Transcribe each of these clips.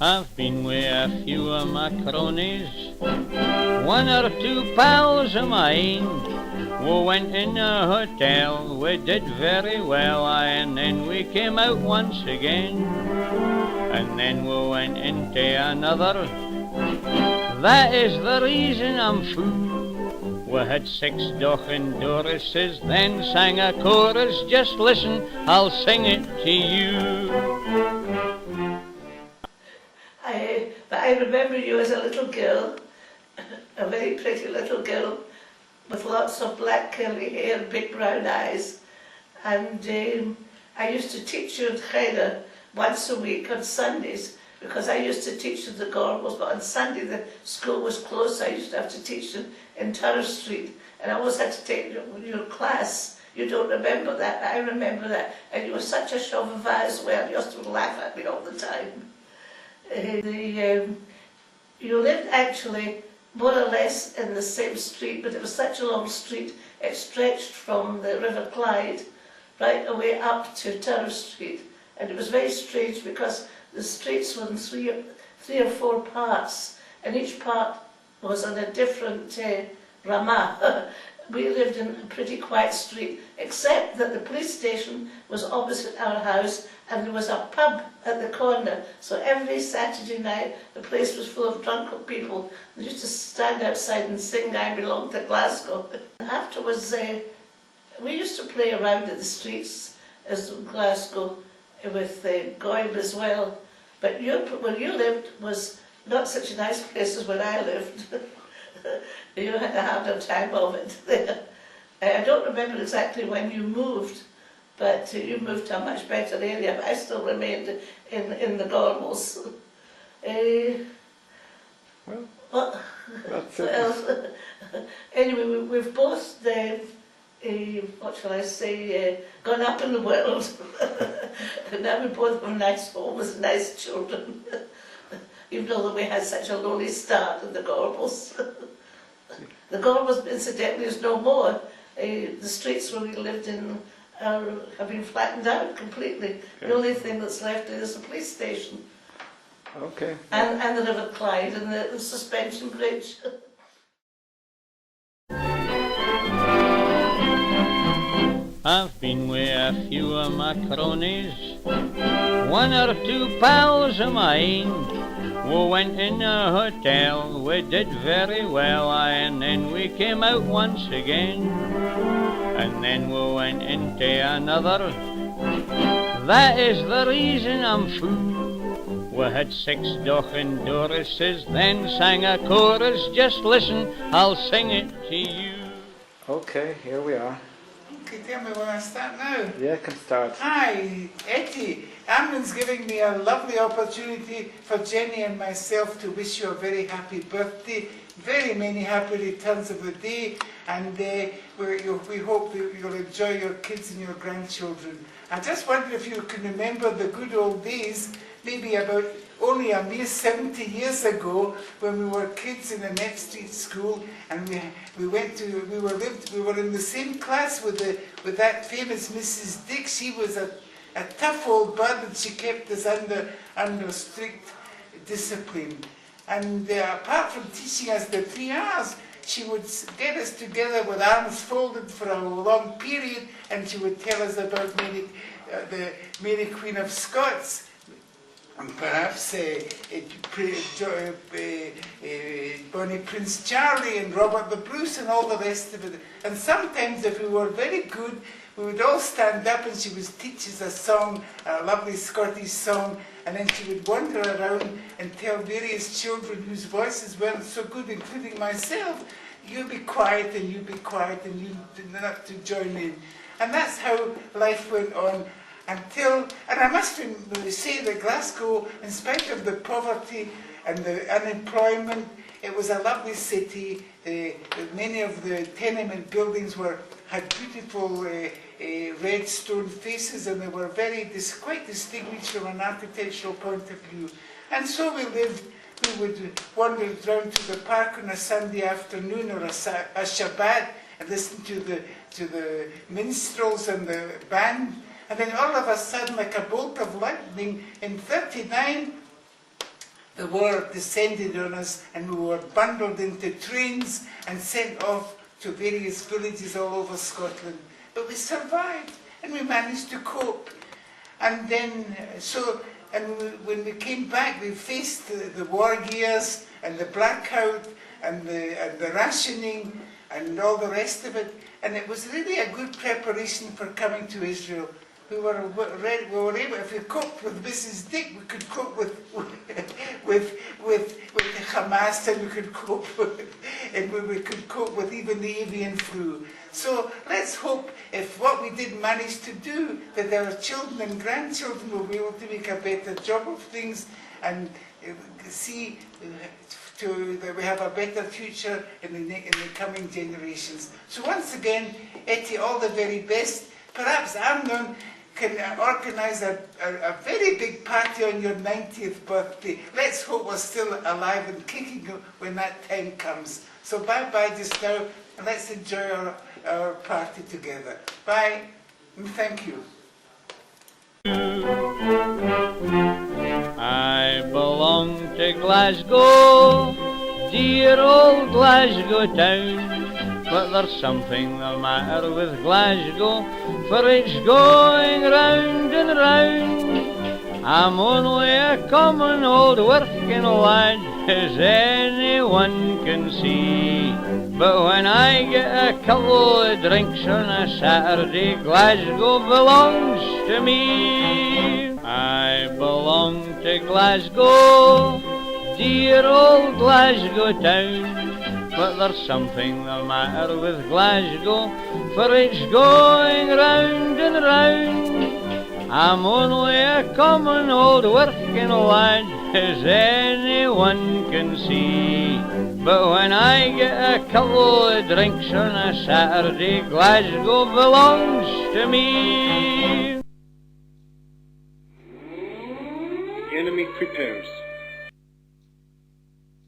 I've been with a few of my cronies, one or two pals of mine. We went in a hotel, we did very well, aye, and then we came out once again. And then we went into another, that is the reason I'm fou. We had 6 Dochin Dorises, then sang a chorus, just listen, I'll sing it to you. But I remember you as a little girl, a very pretty little girl, with lots of black curly hair and big brown eyes. And I used to teach you in China once a week on Sundays, because I used to teach in the Gorbals, but on Sunday the school was closed, so I used to have to teach in Tower Street, and I always had to take your class. You don't remember that, but I remember that, and you were such a chauvivar as well. You used to laugh at me all the time. You lived actually more or less in the same street, but it was such a long street, it stretched from the River Clyde right away up to Tower Street. And it was very strange because the streets were in three or four parts, and each part was on a different Ramah. We lived in a pretty quiet street, except that the police station was opposite our house, and there was a pub at the corner. So every Saturday night, the place was full of drunken people. They used to stand outside and sing, "I belong to Glasgow." Afterwards, we used to play around in the streets as Glasgow with Goyim as well. But where you lived was not such a nice place as where I lived. You had a harder time of it there. I don't remember exactly when you moved, but you moved to a much better area, but I still remained in the Gorbals. That's it. Anyway, we've both, what shall I say, gone up in the world. And now we both have nice homes, nice children. Even though we had such a lonely start in the Gorbals. The Gorbals, incidentally, is no more. The streets where we lived in have been flattened out completely. Okay. The only thing that's left is the police station. Okay. And the River Clyde and the suspension bridge. I've been with a few of my cronies, one or two pals of mine. We went in a hotel, we did very well, aye, and then we came out once again. And then we went into another, that is the reason I'm fou. We had 6 Dochin Dorises, then sang a chorus, just listen, I'll sing it to you. Okay, here we are. Okay, tell me when I start now. Yeah, can start. Hi, Ettie. Amron's giving me a lovely opportunity for Jenny and myself to wish you a very happy birthday, very many happy returns of the day, and we hope that you'll enjoy your kids and your grandchildren. I just wonder if you can remember the good old days, maybe about only a mere 70 years ago, when we were kids in the Net Street School, and we were in the same class with that famous Mrs. Dick. She was a tough old bird, and she kept us under strict discipline. And apart from teaching us the 3 R's, she would get us together with arms folded for a long period, and she would tell us about the Mary Queen of Scots, and perhaps Bonnie Prince Charlie and Robert the Bruce and all the rest of it. And sometimes, if we were very good, we would all stand up and she would teach us a song, a lovely Scottish song, and then she would wander around and tell various children whose voices weren't so good, including myself, you be quiet and you be quiet and you not to join in. And that's how life went on. And I must say that Glasgow, in spite of the poverty and the unemployment, it was a lovely city. Many of the tenement buildings had beautiful red stone faces, and they were quite distinguished from an architectural point of view. And so we lived. We would wander round to the park on a Sunday afternoon or a Shabbat and listen to the minstrels and the band. And then all of a sudden, like a bolt of lightning, in 1939, the war descended on us and we were bundled into trains and sent off to various villages all over Scotland. But we survived and we managed to cope. And then, when we came back, we faced the war years and the blackout and the rationing and all the rest of it. And it was really a good preparation for coming to Israel. We were able, if we coped with Mrs. Dick, we could cope with the Hamas, and we could cope with even the avian flu. So let's hope, if what we did manage to do, that our children and grandchildren will be able to make a better job of things and see that we have a better future in the coming generations. So once again, Ettie, all the very best. Perhaps Amnon can organise a very big party on your 90th birthday. Let's hope we're still alive and kicking when that time comes. So bye-bye just now, and let's enjoy our party together. Bye, and thank you. I belong to Glasgow, dear old Glasgow town. But there's something the matter with Glasgow, for it's going round and round. I'm only a common old working lad, as anyone can see. But when I get a couple of drinks on a Saturday, Glasgow belongs to me. I belong to Glasgow, dear old Glasgow town. But there's something the matter with Glasgow, for it's going round and round. I'm only a common old working lad, as anyone can see. But when I get a couple of drinks on a Saturday, Glasgow belongs to me. The enemy prepares.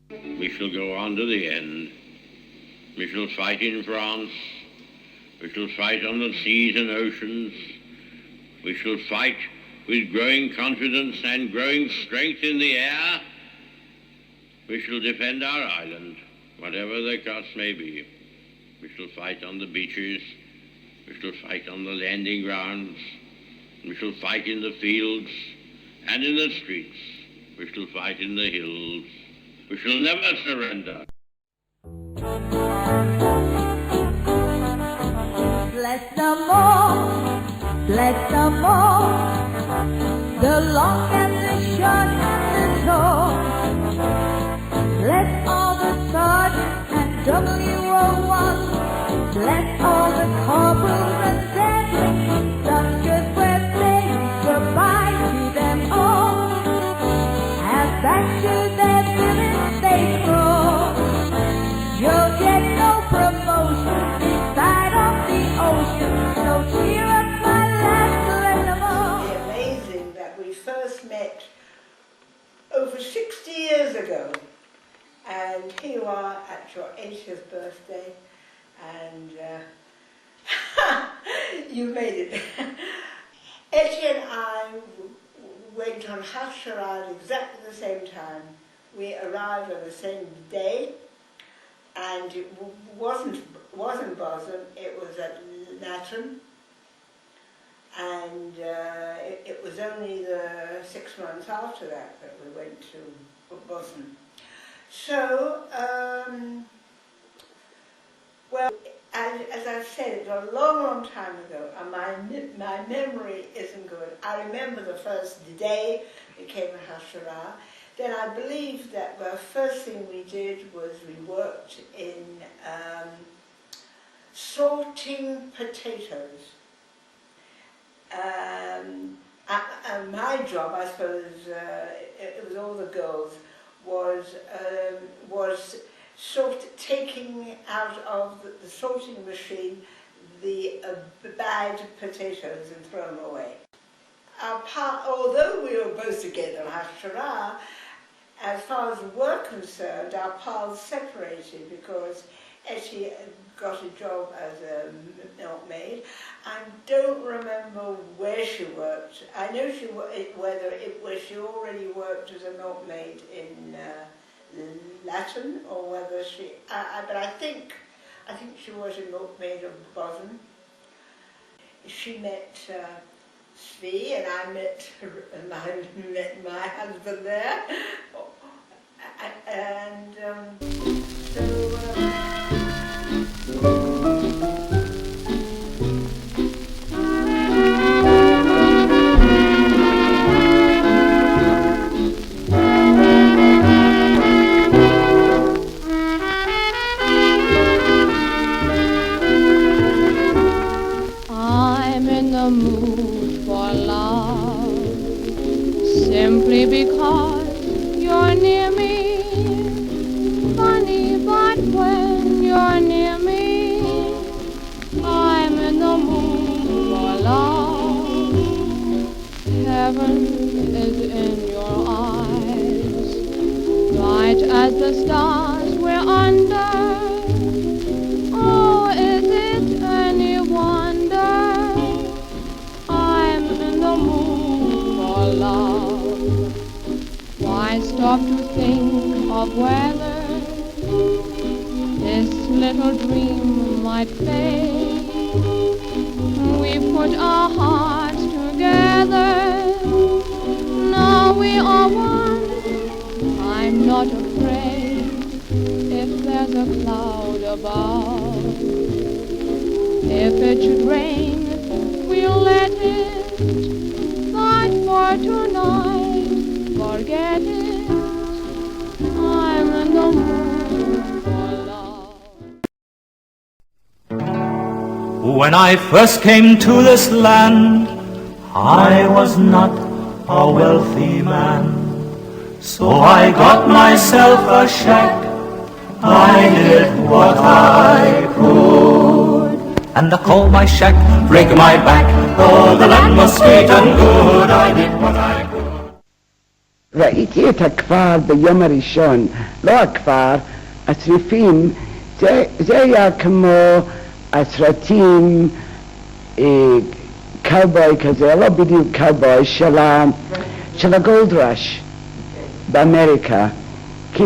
We shall go on to the end. We shall fight in France. We shall fight on the seas and oceans. We shall fight with growing confidence and growing strength in the air. We shall defend our island, whatever the cost may be. We shall fight on the beaches. We shall fight on the landing grounds. We shall fight in the fields and in the streets. We shall fight in the hills. We shall never surrender. Bless them all, the long and the short and the tall. Bless all the sergeants and WO1, bless all the corporals and deadly soldiers where they goodbye to them all, and back to their village they go. You'll get no promotion this side of the ocean, so cheer up my lads, let them all. It's amazing that we first met over 60 years ago, and here you are at your 80th birthday, and you made it. Ettie and I went on Hashara at exactly the same time. We arrived on the same day, and it wasn't Boston, it was at Latin, and it was only the 6 months after that we went to Boston. So, well, as I've said, it was a long, long time ago, and my memory isn't good. I remember the first day we came to Hashara. Then I believe that the first thing we did was we worked in sorting potatoes. My job, I suppose, it was all the girls, was taking out of the sorting machine the bagged potatoes and throw them away. Although we were both together in Hashara, as far as we were concerned, our paths separated because Ettie got a job as a milkmaid. I don't remember where she worked. I know whether it was she already worked as a milkmaid in Latin, or whether she. But I think she was a milkmaid of Boden. She met Svi, and I met my husband there, and I'm in the mood for love, simply because you're near me. Funny, but when you're near me, I'm in the mood for love. Heaven is in your eyes, bright as the stars we're under. Oh, is it any wonder I'm in the mood for love? Why stop to think of whether this little dream might fade? We put our hearts together, now we are one. I'm not afraid if there's a cloud above. If it should rain, we'll let it, but for tonight, forget it. I'm in the mood for love. When I first came to this land, I was not a wealthy man. So I got myself a shack, I did what I could. And I called my shack, break my back, though the land was sweet and good, I did what I could. ראיתי את הכפר ביום הראשון, לא הכפר, הצריפים, זה היה כמו הסרטים, קאובוי כזה, לא בדיוק קאובוי, של הגולד ראש באמריקה. כי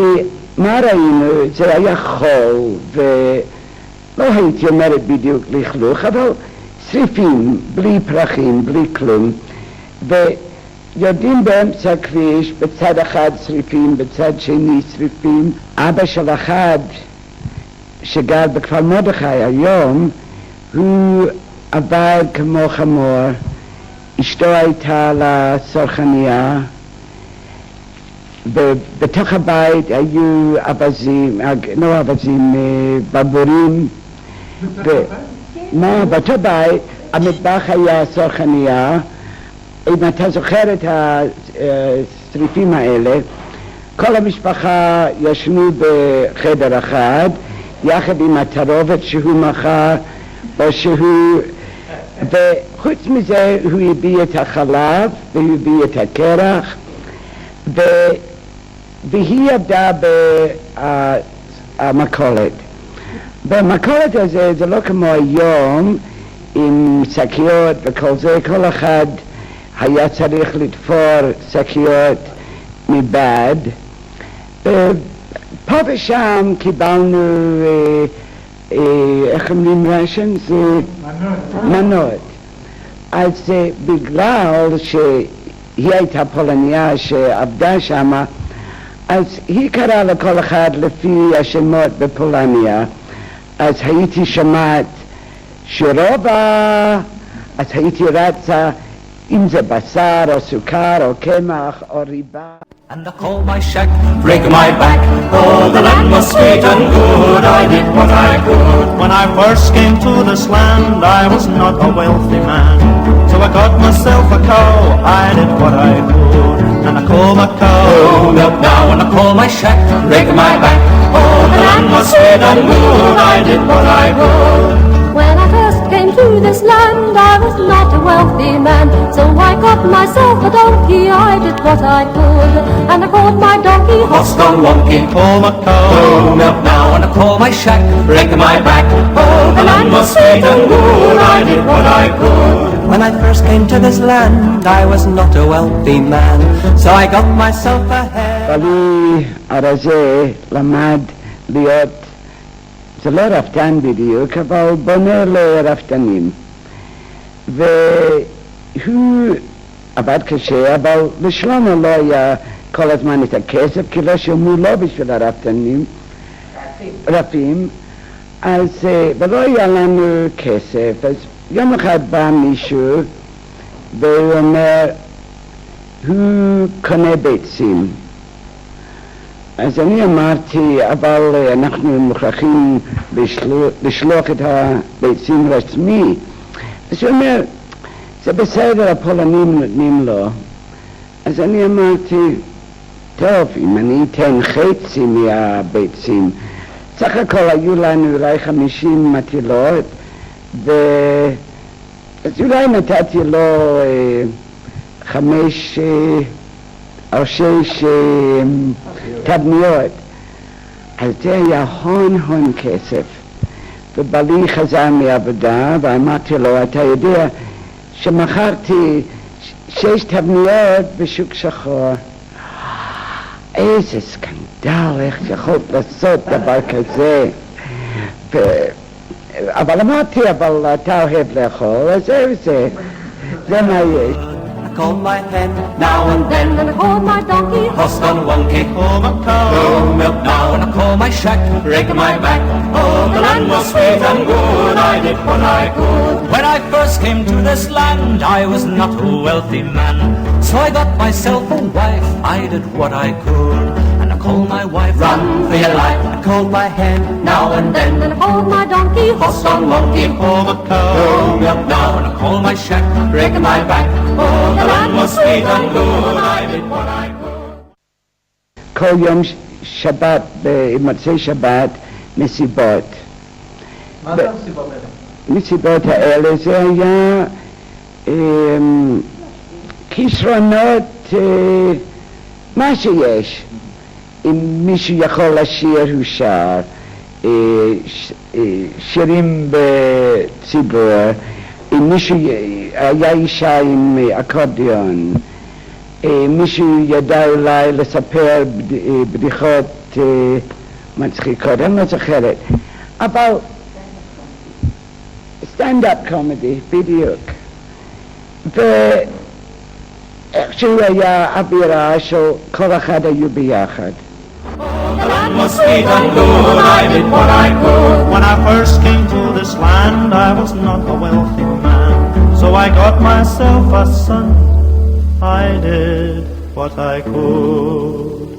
מה ראינו? זה היה חול, ולא הייתי אומרת בדיוק לכלוך, אבל שריפים, בלי פרחים, בלי כלום. ויודעים באמצע הכביש, בצד אחד שריפים, בצד שני שריפים. אבא של אחד שגר בכפר מרדכי היום, הוא עבד כמו חמור, אשתו הייתה לצרכניה, ובתוך הבית היו אבזים, לא אבזים, ברבורים. באותו בית המטבח היה צרכניה. אם אתה זוכר את השריפים האלה, כל המשפחה ישנו בחדר אחד, יחד עם התערובת שהוא מכר, או שהוא... וחוץ מזה הוא הביא את החלב, והוא הביא את הקרח, והיא עבדה במכולת. במכולת הזה זה לא כמו היום, עם שקיות וכל זה, כל אחד היה צריך לתפור שקיות מבד. פה ושם קיבלנו, איך אומרים רשן? מנות. אז בגלל שהיא הייתה פולניה שעבדה שמה, אז היא קראה לכל אחד לפי השמות בפולניה. אז הייתי שמעת שירובה, אז הייתי רצה אם זה בשר או סוכר או קמח או ריבה. And I called my shack, break my back, though the land was sweet and good, I did what I could. When I first came to this land, I was not a wealthy man. So I got myself a cow, I did what I could. And I called my cow, milk now, and I called my shack, break my back, oh, the land was sweet and good, I did what I could. When I first came to this land, I was not a wealthy man. So I got myself a donkey, I did what I could, and I called my donkey Horse gone wonky, pull my cow, no milk now, and I call my shack, break my back. Oh, the land was sweet and good, I did what I could. When I first came to this land, I was not a wealthy man, so I got myself a hare. אני הרזה למד להיות, זה לא רפתן בדיוק, אבל בונה לרפתנים. והוא עבד קשה, אבל לשלמה לא היה כל הזמן את הכסף, כי לא שילמו לו בשביל הרפתנים, רפים, אז ולא היה לנו כסף. אז יום אחד בא מישהו והוא אומר, הוא קונה ביצים. אז אני אמרתי, אבל אנחנו מוכרחים לשלוח את הביצים רשמי. אז הוא אומר, זה בסדר, הפולנים נותנים לו. אז אני אמרתי, טוב, אם אני אתן חצי מהביצים, סך הכל היו לנו אולי 50 מטילות, אז אולי נתתי לו 5 או 6 תבניות. אז זה היה הון כסף. ובעלי חזר מעבודה ואמרתי לו, אתה יודע שמכרתי 6 תבניות בשוק שחור. איזה סקנדל, איך יכולת לעשות דבר כזה. אבל אמרתי, אבל אתה אוהב לאכול, אז זה מה יש. I call my hen now and then, and I called my donkey horse gone wonky, pull my cow, no milk now, and I call my shack, break my back. Oh, the land was sweet and good, I did what I could. When I first came to this land, I was not a wealthy man, so I got myself a wife, I did what I could. And I called my wife, run for your life. I called my hen now and then, and I called my donkey horse gone wonky, pull my cow, no milk now, and I called my shack, break my back. Oh, the land was sweet and good, I did what I could. כל יום שבת, במוצאי שבת, מסיבות. מה זה המסיבות האלה? מסיבות האלה זה היה כישרונות, מה שיש. אם מישהו יכול לשיר, הוא שר. שירים בציבור. אם מישהו היה אישה עם אקורדיון. מישהו ידע אולי לספר בדיחות מצחיקות, אני לא זוכרת. אבל סטנדאפ קומדי, בדיוק. ואיכשהו היה אווירה של כל אחד היו ביחד. The land was sweet and good, I did what I could. When I first came to this land, I was not a wealthy man, so I got myself a son. I did what I could,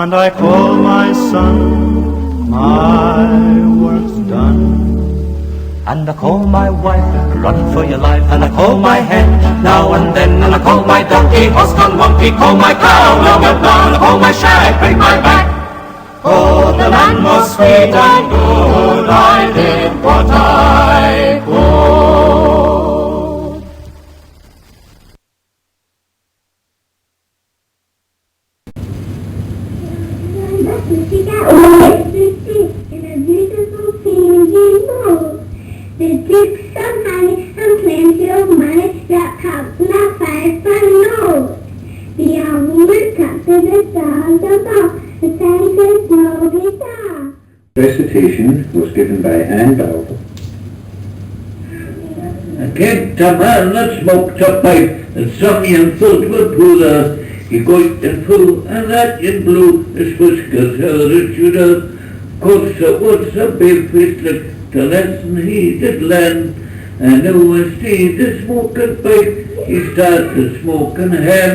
and I called my son, my work's done. And I call my wife, run for your life. And I call my hen now and then, and I call my donkey, horse gone wonky, call my cow, no milk now, and I call my shack, break my back. Oh, the land was sweet and good, I did what I could. In a beautiful field you know, the dicks of honey and plenty of money that comes not far from nose. The young woman comes to the dog above, the sun says no, he does. Recitation was given by Anne Bowell. I kept a man that smoked a pipe, and some young folk would pull out. He goit and full, and that in blue, his whiskers held it should have. Course it was a big whistler, the lesson he did learn. And now instead of smoking pipe, he started smoking hen.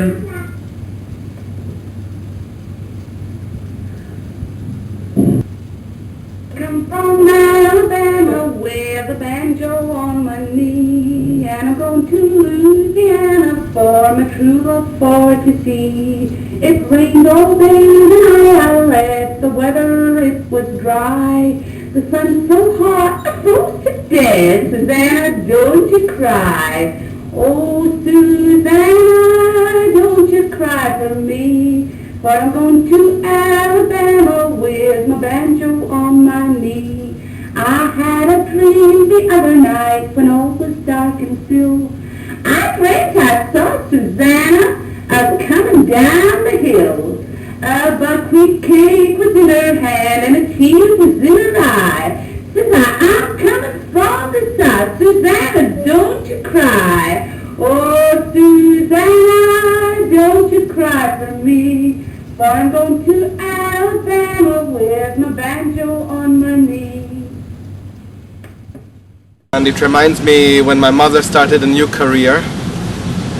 Come from Alabama, where the banjo on my knee, and I'm going to Louisiana for my true love for to see. It rained all day and I left, the weather it was dry. The sun's so hot, I froze to death, and then I don't you cry. Oh, Susanna, don't you cry for me, for I'm going to Alabama with my banjo on my knee. I had a dream the other night when all was dark and still. I dreamt I saw Susanna coming down the hill. A buckwheat cake was in her hand and a tear was in her eye. Says I'm coming from the south. Susanna, don't you cry. Oh, Susanna, don't you cry for me, for I'm going to Alabama with my banjo on my knee. And it reminds me when my mother started a new career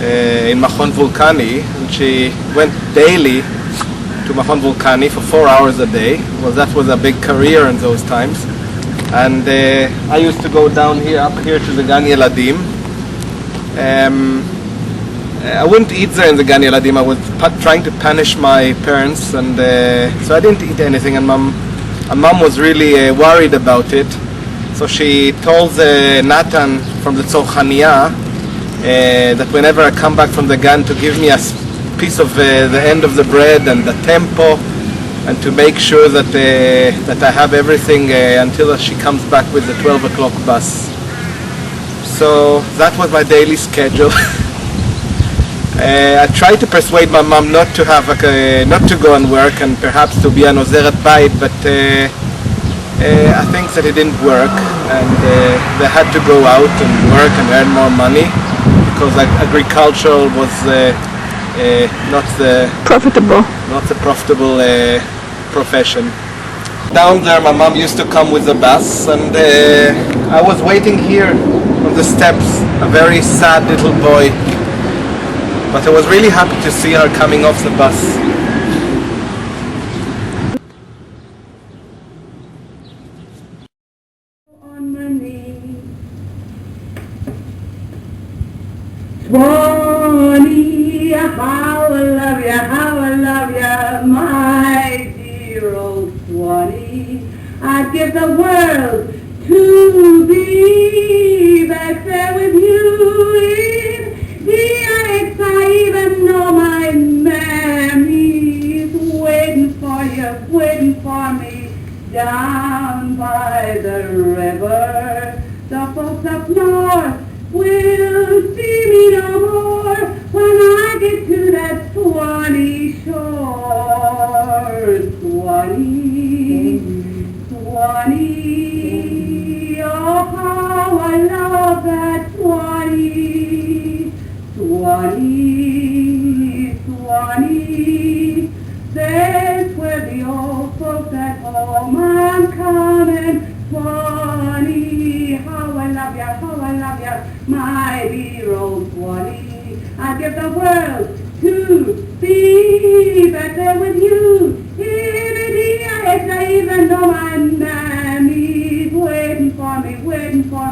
in Machon Vulcani, and she went daily to Machon Vulcani for 4 hours a day. Well, that was a big career in those times. And I used to go down here, up here to the Gan Yeladim. I wouldn't eat there in the Gan Yeladim. I was trying to punish my parents, and so I didn't eat anything. And mom was really worried about it. So she told Nathan from the Tzorchaniya that whenever I come back from the Gan to give me a piece of the end of the bread and the tempo, and to make sure that that I have everything until she comes back with the 12 o'clock bus. So that was my daily schedule. I tried to persuade my mom not to have not to go and work and perhaps to be an ozeret bayit, but I think that it didn't work, and they had to go out and work and earn more money because agriculture was not the profitable profession. Down there, my mom used to come with the bus, and I was waiting here on the steps, a very sad little boy. But I was really happy to see her coming off the bus. Swanee, how I love ya, my dear old Swanee. I'd give the world to be back there with you in the annex. I even know my mammy's waiting for me down by the river. The folks up north will see me no more when I get to that Swanee shore. Swanee, Swanee, oh how I love that Swanee. Swanee, Swanee, there's where the old folks at home I'm coming. Swanee, how I love ya, my dear old Swanee. I'd give the world to be back there with you in the ice. I even know my mammy's waiting for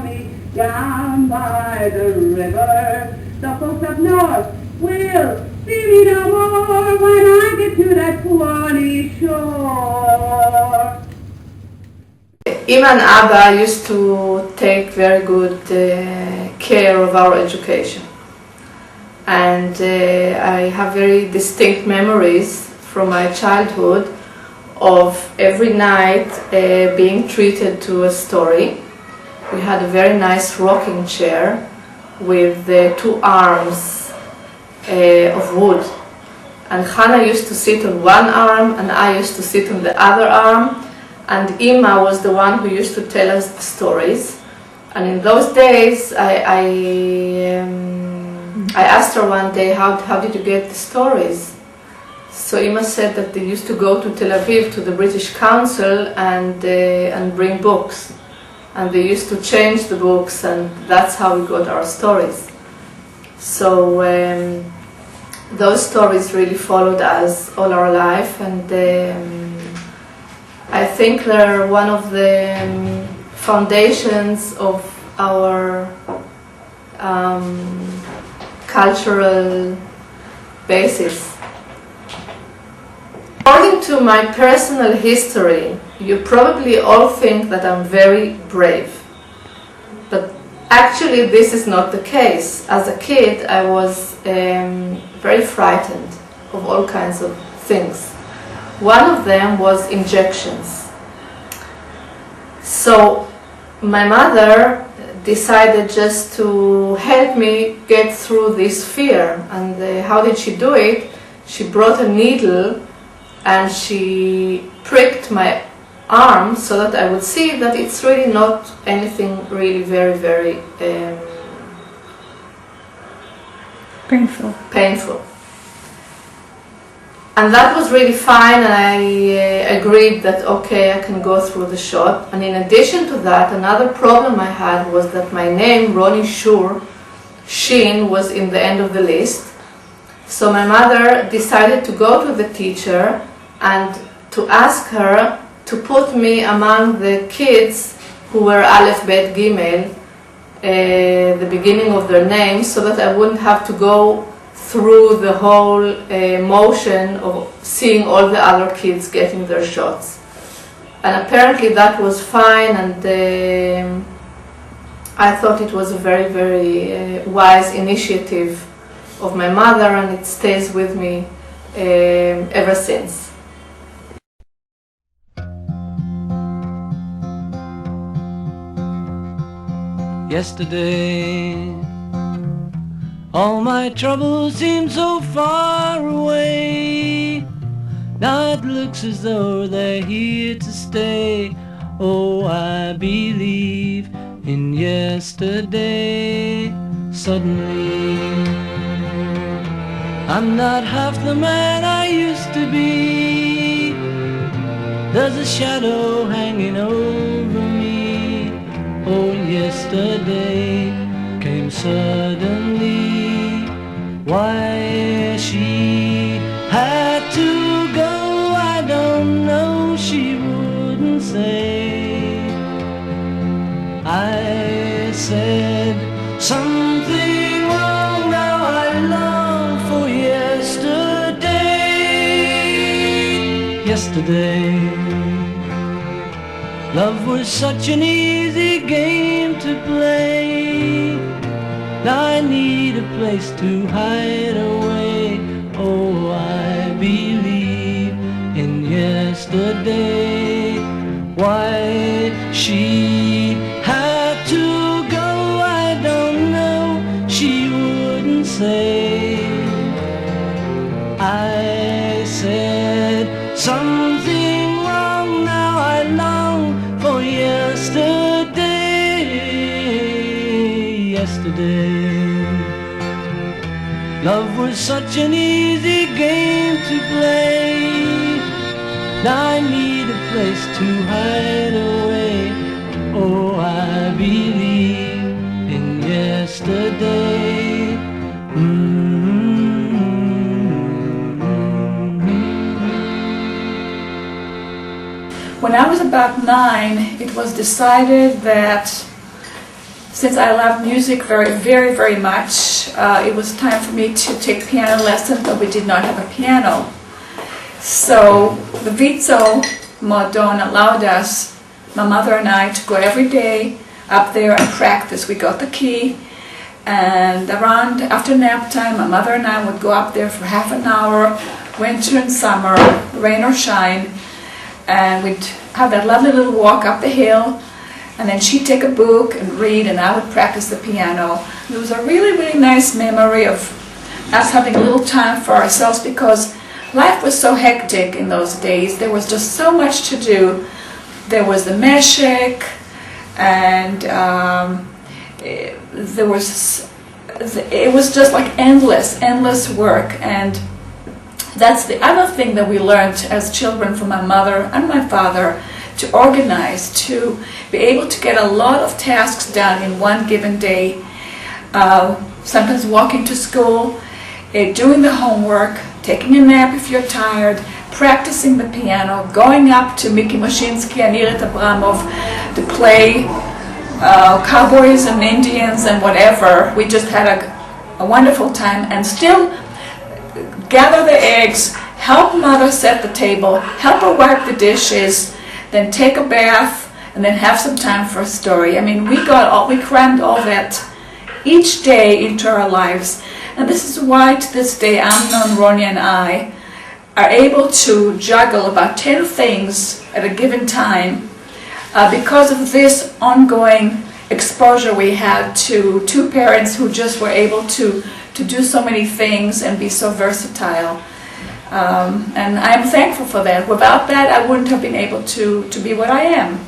me down by the river. The folks up north will see me no more when I get to that Swanee shore. Ima and Abba used to take very good care of our education, and I have very distinct memories from my childhood of every night being treated to a story. We had a very nice rocking chair with 2 arms of wood, and Hannah used to sit on one arm and I used to sit on the other arm. And Ima was the one who used to tell us the stories. And in those days, I asked her one day, how did you get the stories? So Ima said that they used to go to Tel Aviv to the British Council and bring books. And they used to change the books, and that's how we got our stories. So those stories really followed us all our life, and I think they're one of the foundations of our cultural basis. According to my personal history, you probably all think that I'm very brave. But Actually, this is not the case. As a kid, I was very frightened of all kinds of things. One of them was injections. So my mother decided just to help me get through this fear. And how did she do it? She brought a needle and she pricked my arm so that I would see that it's really not anything really very, very painful. And that was really fine, and I agreed that okay, I can go through the shot. And in addition to that, another problem I had was that my name, Ettie Shur, Shin, was in the end of the list. So my mother decided to go to the teacher and to ask her to put me among the kids who were Aleph, Bet, Gimel, the beginning of their names, so that I wouldn't have to go through the whole motion of seeing all the other kids getting their shots. And apparently that was fine, and I thought it was a very, very wise initiative of my mother, and it stays with me ever since. Yesterday, all my troubles seem so far away. Now it looks as though they're here to stay. Oh, I believe in yesterday. Suddenly, I'm not half the man I used to be. There's a shadow hanging over me. Oh, yesterday came suddenly. Why she had to go, I don't know, she wouldn't say. I said something wrong, now I long for yesterday. Yesterday, love was such an easy game to play. Now I need a place to hide away. Oh, I believe in yesterday. Why she had to go, I don't know, she wouldn't say. I said something wrong, now I long for yesterday. Yesterday, love was such an easy game to play. Now I need a place to hide away. Oh, I believe in yesterday. When I was about 9, it was decided that since I loved music very, very, very much, it was time for me to take piano lessons, but we did not have a piano. So the Vitzo Modon allowed us, my mother and I, to go every day up there and practice. We got the key, and around after nap time, my mother and I would go up there for half an hour, winter and summer, rain or shine, and we'd have that lovely little walk up the hill, and then she'd take a book and read, and I would practice the piano. It was a really, really nice memory of us having a little time for ourselves, because life was so hectic in those days. There was just so much to do. There was the meshek, and it was just like endless work. And that's the other thing that we learned as children from my mother and my father, to organize, to be able to get a lot of tasks done in one given day. Sometimes walking to school, doing the homework, taking a nap if you're tired, practicing the piano, going up to Mickey Moshinsky and Irit Abramov to play cowboys and Indians and whatever. We just had a wonderful time, and still gather the eggs, help mother set the table, help her wipe the dishes, then take a bath, and then have some time for a story. I mean, we crammed all that each day into our lives. And this is why to this day Amna and Ronnie and I are able to juggle about 10 things at a given time because of this ongoing exposure we had to two parents who just were able to do so many things and be so versatile. And I am thankful for that. Without that, I wouldn't have been able to be what I am.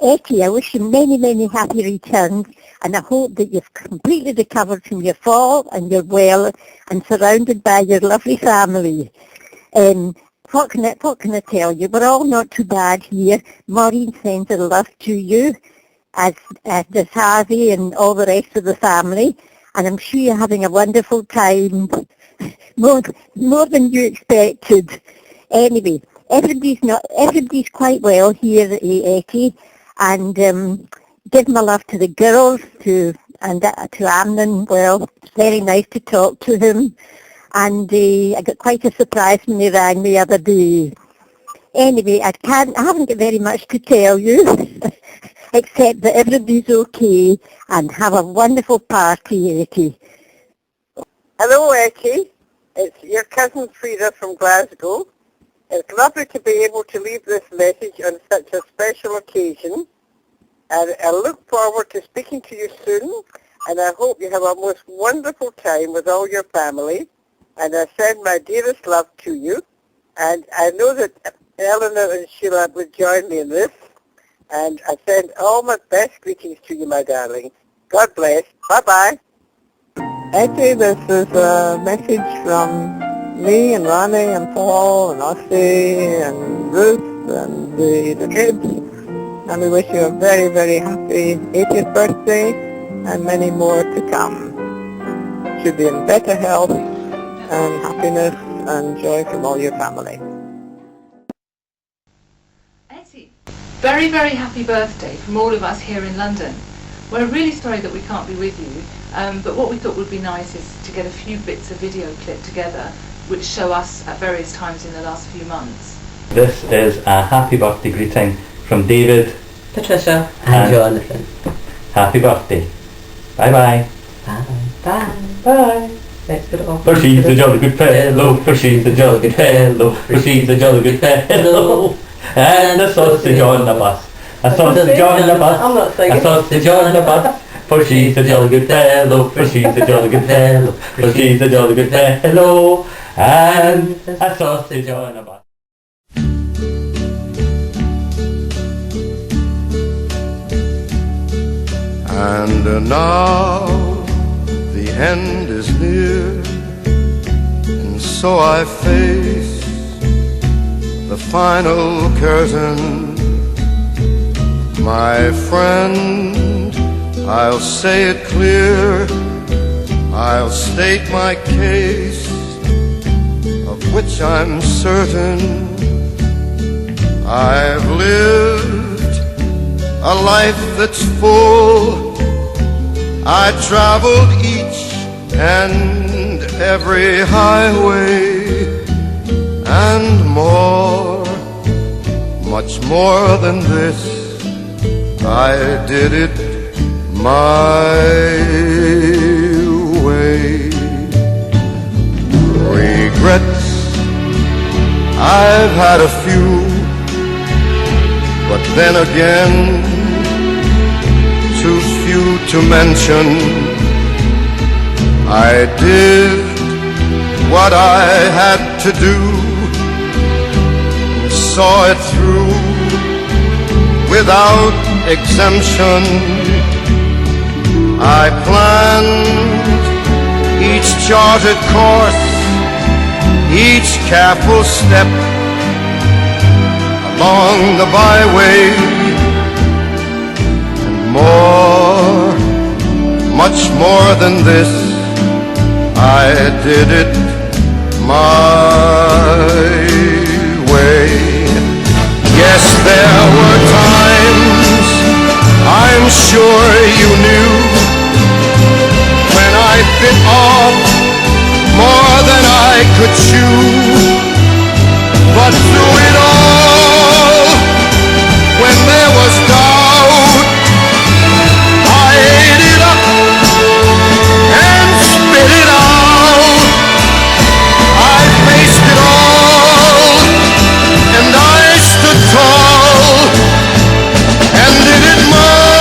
Ettie, I wish you many, many happy returns, and I hope that you've completely recovered from your fall and you're well and surrounded by your lovely family. What can I tell you? We're all not too bad here. Maureen sends her love to you, as does Harvey and all the rest of the family, and I'm sure you're having a wonderful time, more than you expected. Anyway, everybody's quite well here at Ettie, and give my love to the girls, to Amnon. Well, it's very nice to talk to him, and I got quite a surprise when he rang the other day. Anyway, I haven't got very much to tell you, except that everybody's okay, and have a wonderful party, Ettie. Hello, Ettie. It's your cousin Frida from Glasgow. It's lovely to be able to leave this message on such a special occasion. And I look forward to speaking to you soon, and I hope you have a most wonderful time with all your family. And I send my dearest love to you. And I know that Eleanor and Sheila will join me in this. And I send all my best greetings to you, my darling. God bless. Bye-bye. Ettie, this is a message from me and Ronnie and Paul and Ossie and Ruth and the kids. And we wish you a very, very happy 80th birthday and many more to come. Should be in better health and happiness and joy from all your family. Ettie, very, very happy birthday from all of us here in London. We're really sorry that we can't be with you, but what we thought would be nice is to get a few bits of video clip together which show us at various times in the last few months. This is a happy birthday greeting from David, Patricia and Jonathan. Happy birthday. Bye-bye. Bye. Bye. Bye. Let's get it off. For she's a jolly good fellow, for she's a jolly good fellow, for she's a jolly good fellow. And a sausage on the bus. A sausage on the bus. I'm not singing. A sausage on the bus. For she's a jolly good fellow, for she's a jolly good fellow, for she's a jolly good fellow. And a sausage on a bus. And now the end is near, and so I face the final curtain. My friend, I'll say it clear, I'll state my case, of which I'm certain. I've lived a life that's full. I traveled each and every highway, and more, much more than this, I did it my way. Regrets, I've had a few, but then again, too few to mention. I did what I had to do, and saw it through without exemption. I planned each charted course, each careful step along the byway, and more, much more than this, I did it my way. Yes, there were times, I'm sure you knew, when I bit off more than I could chew. But through it all, when there was doubt, I ate it up and spit it out. I faced it all, and I stood tall, and did it my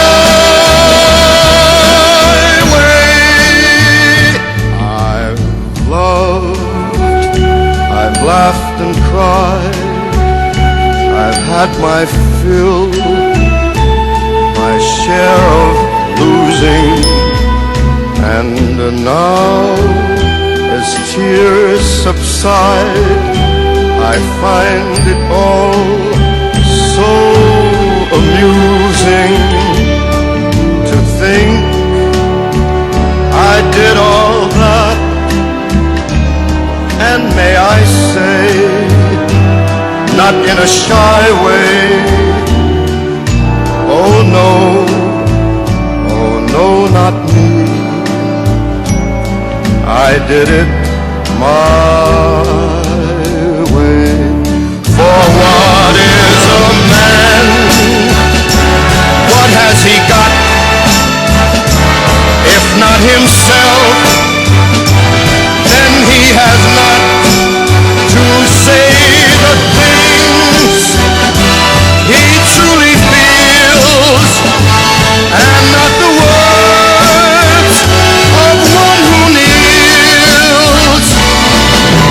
now, as tears subside, I find it all so amusing to think I did all that, and may I say, not in a shy way, oh no, not me. I did it my way. For what is a man? What has he got? If not himself, then he has not to say the things he truly feels, and not the words of one who kneels.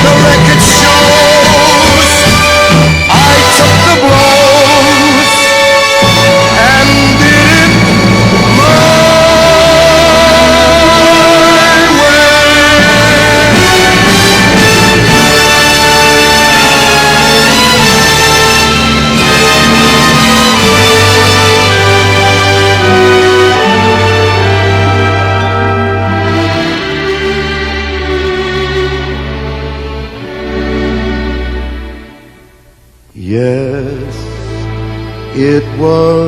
The record shows I took the blows and did it my Yes, it was